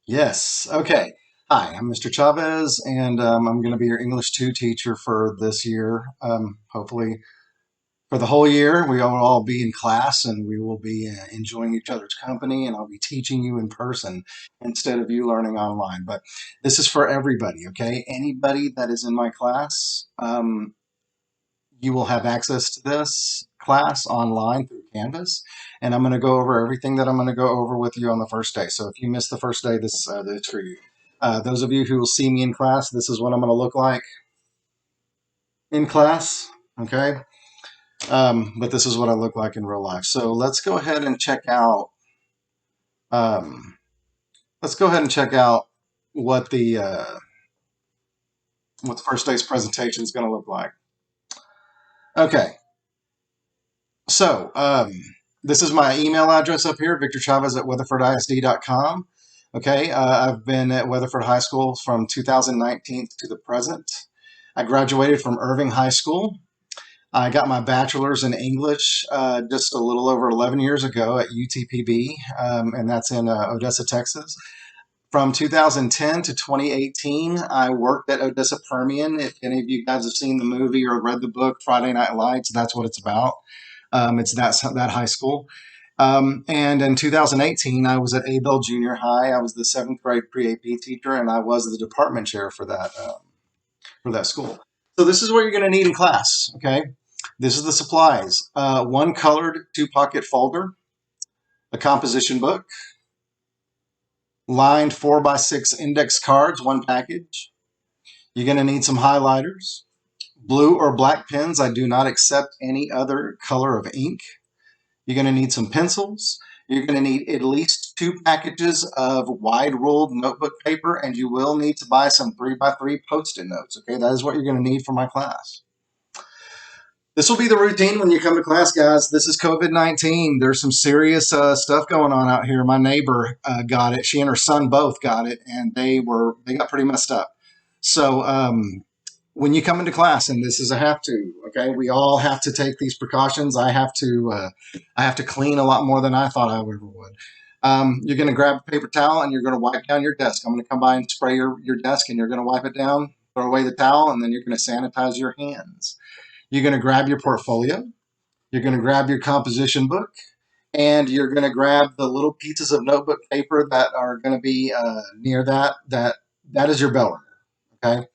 Yes. Okay. Hi, I'm Mr. Chavez, and I'm going to be your English 2 teacher for this year. Hopefully, for the whole year, we will all be in class and we will be enjoying each other's company, and I'll be teaching you in person instead of you learning online. But this is for everybody, okay? Anybody that is in my class, you will have access to this class online through Canvas, and I'm going to go over everything that I'm going to go over with you on the first day. So if you miss the first day, this is for you. Those of you who will see me in class, this is what I'm going to look like in class. Okay, but this is what I look like in real life. So let's go ahead and check out. Um, let's go ahead and check out what the first day's presentation is going to look like. Okay, so this is my email address up here, victorchavez at weatherfordisd.com. Okay, I've been at Weatherford High School from 2019 to the present. I graduated from Irving High School. I got my bachelor's in English just a little over 11 years ago at UTPB, and that's in Odessa, Texas. From 2010 to 2018, I worked at Odessa Permian. If any of you guys have seen the movie or read the book Friday Night Lights, that's what it's about. It's that high school. And in 2018, I was at Abel Junior High. I was the seventh grade pre-AP teacher, and I was the department chair for that school. So this is what you're going to need in class. Okay, this is the supplies: one colored two-pocket folder, a composition book, lined 4x6 index cards, one package. You're going to need some highlighters, blue or black pens. I do not accept any other color of ink. You're going to need some pencils. You're going to need at least 2 packages of wide ruled notebook paper, and you will need to buy some 3x3 post-it notes. Okay, that is what you're going to need for my class. This will be the routine when you come to class, guys. This is COVID-19. There's some serious stuff going on out here. My neighbor got it. She and her son both got it, and they got pretty messed up. So when you come into class, and this is a have to, okay, we all have to take these precautions. I have to clean a lot more than I thought I ever would. You're going to grab a paper towel and you're going to wipe down your desk. I'm going to come by and spray your desk, and you're going to wipe it down, throw away the towel, and then you're going to sanitize your hands. You're going to grab your portfolio. You're going to grab your composition book, and you're going to grab the little pieces of notebook paper that are going to be near that. That is your bell ringer, okay?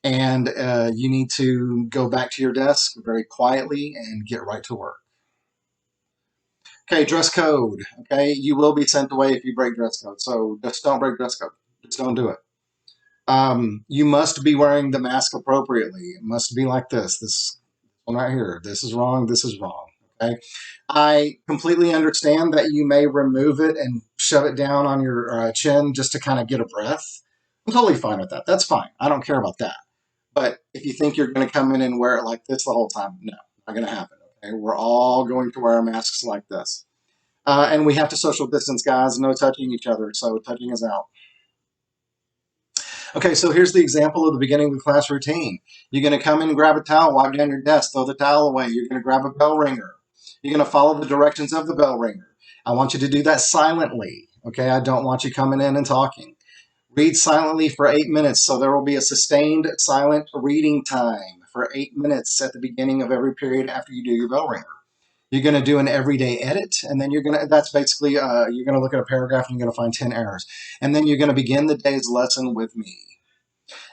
And you need to go back to your desk very quietly and get right to work. Okay, dress code. Okay, you will be sent away if you break dress code. So just don't break dress code. Just don't do it. You must be wearing the mask appropriately. It must be like this. This one right here. This is wrong. This is wrong. Okay. I completely understand that you may remove it and shove it down on your chin just to kind of get a breath. I'm totally fine with that. That's fine. I don't care about that. But if you think you're going to come in and wear it like this the whole time, no, not going to happen. Okay. We're all going to wear our masks like this. And we have to social distance, guys. No touching each other. So touching is out. Okay, so here's the example of the beginning of the class routine. You're going to come in and grab a towel, wipe down your desk, throw the towel away. You're going to grab a bell ringer. You're going to follow the directions of the bell ringer. I want you to do that silently. Okay, I don't want you coming in and talking. Read silently for 8 minutes, so there will be a sustained silent reading time for 8 minutes at the beginning of every period after you do your bell ringer. You're going to do an everyday edit, and then that's basically, you're going to look at a paragraph and you're going to find 10 errors. And then you're going to begin the day's lesson with me.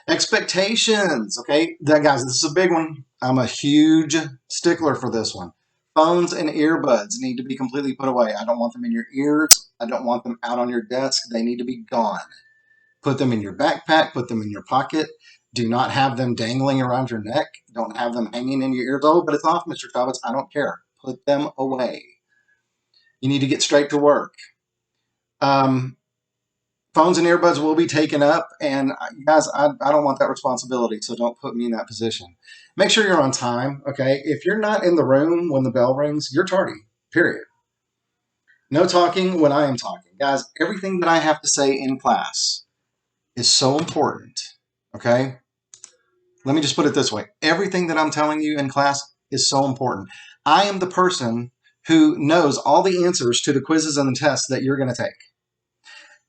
Expectations. Okay, guys, this is a big one. I'm a huge stickler for this one. Phones and earbuds need to be completely put away. I don't want them in your ears. I don't want them out on your desk. They need to be gone. Put them in your backpack. Put them in your pocket. Do not have them dangling around your neck. Don't have them hanging in your ears. Oh, but it's off, Mr. Chavez. I don't care. Put them away. You need to get straight to work. Phones and earbuds will be taken up, and guys, I don't want that responsibility, so don't put me in that position. Make sure you're on time, okay? If you're not in the room when the bell rings, you're tardy, period. No talking when I am talking. Guys, everything that I have to say in class is so important, okay? Let me just put it this way. Everything that I'm telling you in class is so important. I am the person who knows all the answers to the quizzes and the tests that you're going to take.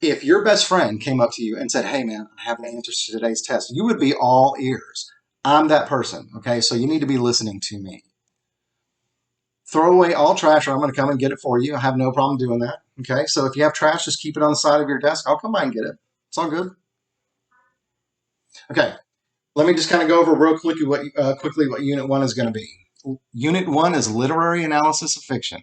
If your best friend came up to you and said, hey man, I have the answers to today's test, you would be all ears. I'm that person, okay? So you need to be listening to me. Throw away all trash or I'm going to come and get it for you. I have no problem doing that, okay? So if you have trash, just keep it on the side of your desk. I'll come by and get it. It's all good. Okay, let me just kind of go over real quickly what Unit 1 is going to be. Unit 1 is literary analysis of fiction.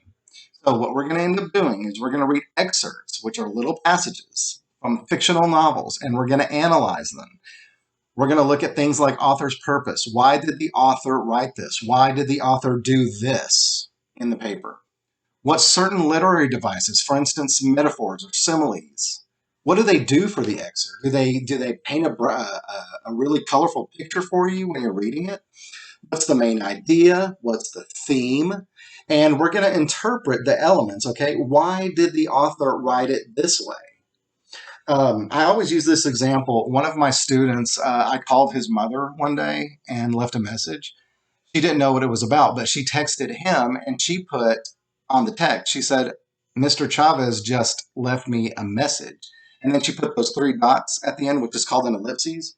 So what we're going to end up doing is we're going to read excerpts, which are little passages from fictional novels, and we're going to analyze them. We're going to look at things like author's purpose. Why did the author write this? Why did the author do this in the paper? What certain literary devices, for instance, metaphors or similes, what do they do for the excerpt? Do they paint a really colorful picture for you when you're reading it? What's the main idea? What's the theme? And we're going to interpret the elements, okay? Why did the author write it this way? I always use this example. One of my students, I called his mother one day and left a message. She didn't know what it was about, but she texted him and she put on the text, she said, Mr. Chavez just left me a message. And then she put those 3 dots at the end, which is called an ellipses.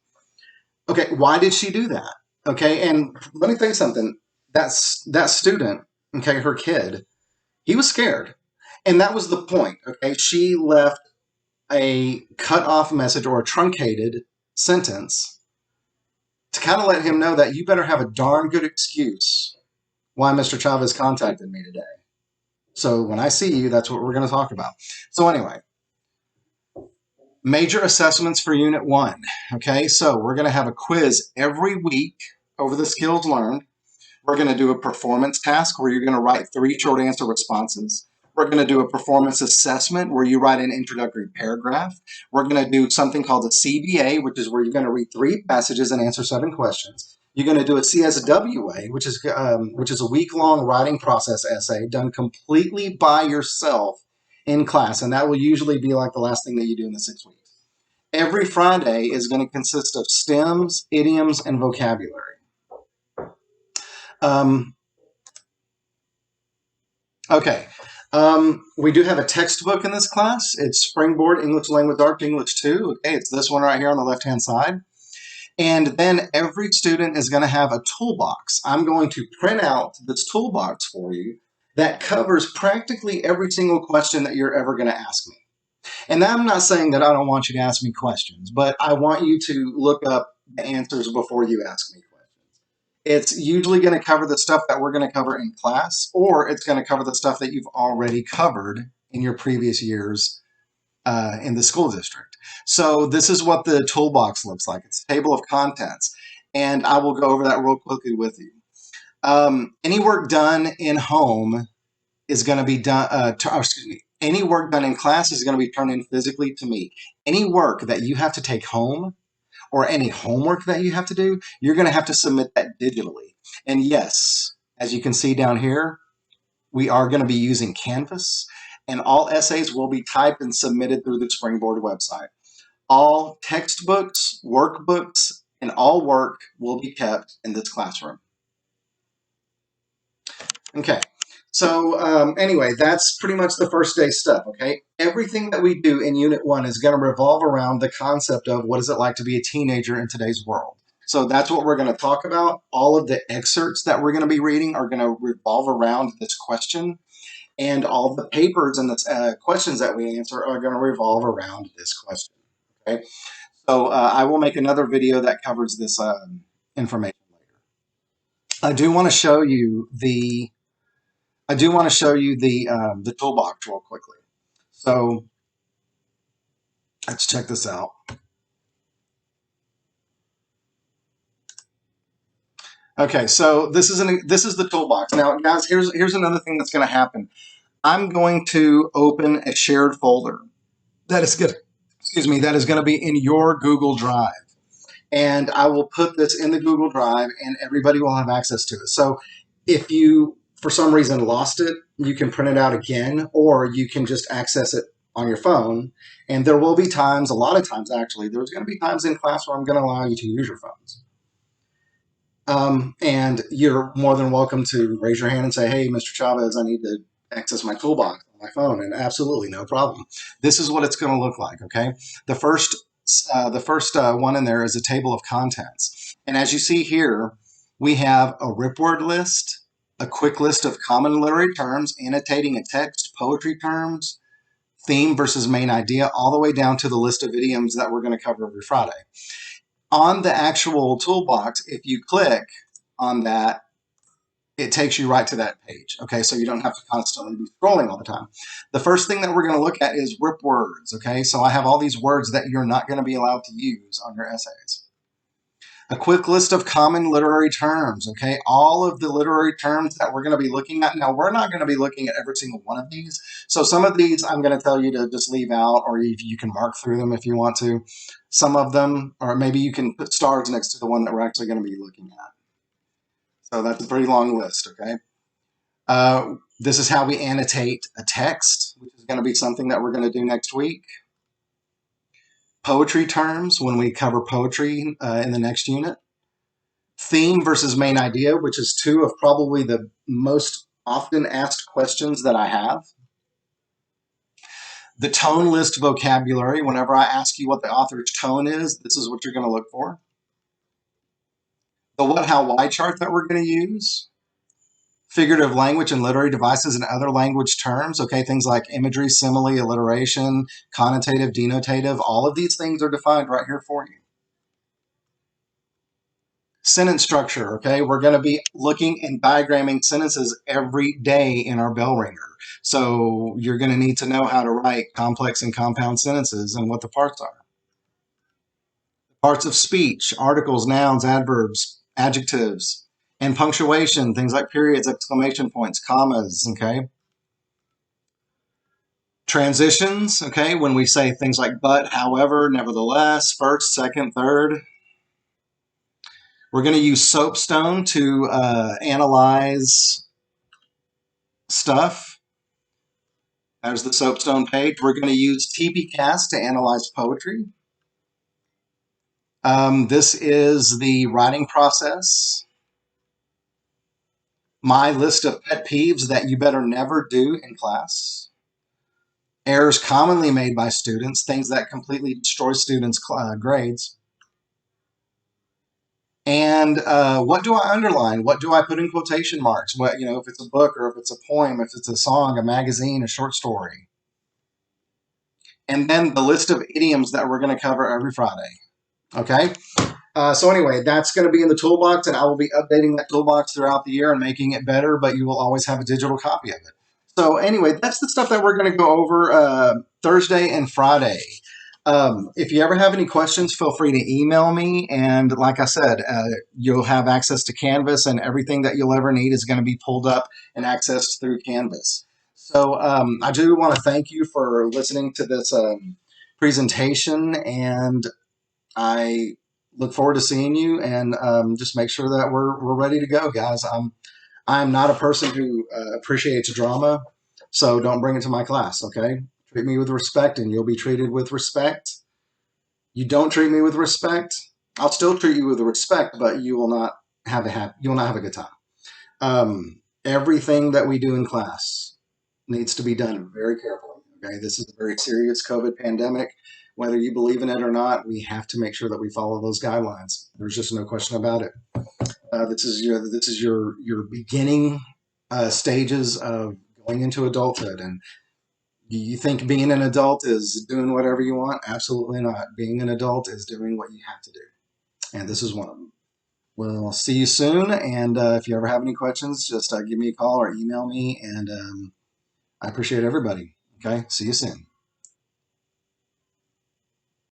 Okay, why did she do that? Okay, and let me tell you something. That student, okay, her kid, he was scared. And that was the point, okay? She left a cut off message or a truncated sentence to kind of let him know that you better have a darn good excuse why Mr. Chavez contacted me today. So when I see you, that's what we're going to talk about. So anyway, major assessments for Unit 1. Okay, so we're going to have a quiz every week over the skills learned. We're going to do a performance task where you're going to write 3 short answer responses. We're going to do a performance assessment where you write an introductory paragraph. We're going to do something called a CBA, which is where you're going to read 3 passages and answer 7 questions. You're going to do a CSWA, which is a week-long writing process essay done completely by yourself in class, and that will usually be like the last thing that you do in the 6 weeks. Every Friday is going to consist of stems, idioms, and vocabulary. Okay. We do have a textbook in this class. It's Springboard English Language Arts English 2. Okay, it's this one right here on the left-hand side. And then every student is going to have a toolbox. I'm going to print out this toolbox for you that covers practically every single question that you're ever going to ask me. And I'm not saying that I don't want you to ask me questions, but I want you to look up the answers before you ask me questions. It's usually going to cover the stuff that we're going to cover in class, or it's going to cover the stuff that you've already covered in your previous years in the school district. So this is what the toolbox looks like. It's a table of contents, and I will go over that real quickly with you. Any work done in home is going to be done, any work done in class is going to be turned in physically to me. Any work that you have to take home or any homework that you have to do, you're going to have to submit that digitally. And yes, as you can see down here, we are going to be using Canvas, and all essays will be typed and submitted through the Springboard website. All textbooks, workbooks, and all work will be kept in this classroom. Okay, so anyway, that's pretty much the first day stuff, okay? Everything that we do in Unit 1 is going to revolve around the concept of what is it like to be a teenager in today's world. So that's what we're going to talk about. All of the excerpts that we're going to be reading are going to revolve around this question. And all the papers and the questions that we answer are going to revolve around this question. Okay, so I will make another video that covers this information later. I do want to show you the toolbox real quickly. So let's check this out. Okay, so this is the toolbox. Now, guys, here's another thing that's going to happen. I'm going to open a shared folder that is going to be in your Google Drive. And I will put this in the Google Drive and everybody will have access to it. So if you, for some reason, lost it, you can print it out again, or you can just access it on your phone. And there will be times, a lot of times actually, there's going to be times in class where I'm going to allow you to use your phones. And you're more than welcome to raise your hand and say, hey, Mr. Chavez, I need to access my toolbox. my phone, and absolutely no problem. This is what it's going to look like. Okay, the first one in there is a table of contents, and as you see here, we have a rip word list, a quick list of common literary terms, annotating a text, poetry terms, theme versus main idea, all the way down to the list of idioms that we're going to cover every Friday. On the actual toolbox, if you click on that, it takes you right to that page. Okay, so you don't have to constantly be scrolling all the time. The first thing that we're going to look at is rip words. Okay, so I have all these words that you're not going to be allowed to use on your essays. A quick list of common literary terms. Okay, all of the literary terms that we're going to be looking at. Now, we're not going to be looking at every single one of these. So some of these I'm going to tell you to just leave out, or you can mark through them if you want to. Some of them, or maybe you can put stars next to the one that we're actually going to be looking at. So that's a pretty long list, okay? This is how we annotate a text, which is going to be something that we're going to do next week. Poetry terms, when we cover poetry in the next unit. Theme versus main idea, which is two of probably the most often asked questions that I have. The tone list vocabulary, whenever I ask you what the author's tone is, this is what you're going to look for. The what, how, why chart that we're going to use. Figurative language and literary devices and other language terms, okay, things like imagery, simile, alliteration, connotative, denotative, all of these things are defined right here for you. Sentence structure, okay, we're going to be looking and diagramming sentences every day in our bell ringer. So you're going to need to know how to write complex and compound sentences and what the parts are. Parts of speech, articles, nouns, adverbs, adjectives, and punctuation, things like periods, exclamation points, commas, okay? Transitions, okay, when we say things like but, however, nevertheless, first, second, third. We're going to use soapstone to analyze stuff. There's the soapstone page. We're going to use TPCast to analyze poetry. This is the writing process. My list of pet peeves that you better never do in class. Errors commonly made by students, things that completely destroy students' grades. And what do I underline? What do I put in quotation marks? What, you know, if it's a book or if it's a poem, if it's a song, a magazine, a short story. And then the list of idioms that we're going to cover every Friday. Okay? So anyway, that's going to be in the toolbox, and I will be updating that toolbox throughout the year and making it better, but you will always have a digital copy of it. So anyway, that's the stuff that we're going to go over Thursday and Friday. If you ever have any questions, feel free to email me. And like I said, you'll have access to Canvas, and everything that you'll ever need is going to be pulled up and accessed through Canvas. So I do want to thank you for listening to this presentation, and I look forward to seeing you, and just make sure that we're ready to go, guys. I'm not a person who appreciates drama, so don't bring it to my class, okay? Treat me with respect, and you'll be treated with respect. You don't treat me with respect, I'll still treat you with respect, but you will not have a good time. Everything that we do in class needs to be done very carefully, okay? This is a very serious COVID pandemic. Whether you believe in it or not, we have to make sure that we follow those guidelines. There's just no question about it. This is your beginning stages of going into adulthood. And you think being an adult is doing whatever you want? Absolutely not. Being an adult is doing what you have to do. And this is one of them. We'll see you soon. And if you ever have any questions, just give me a call or email me. And I appreciate everybody. Okay. See you soon.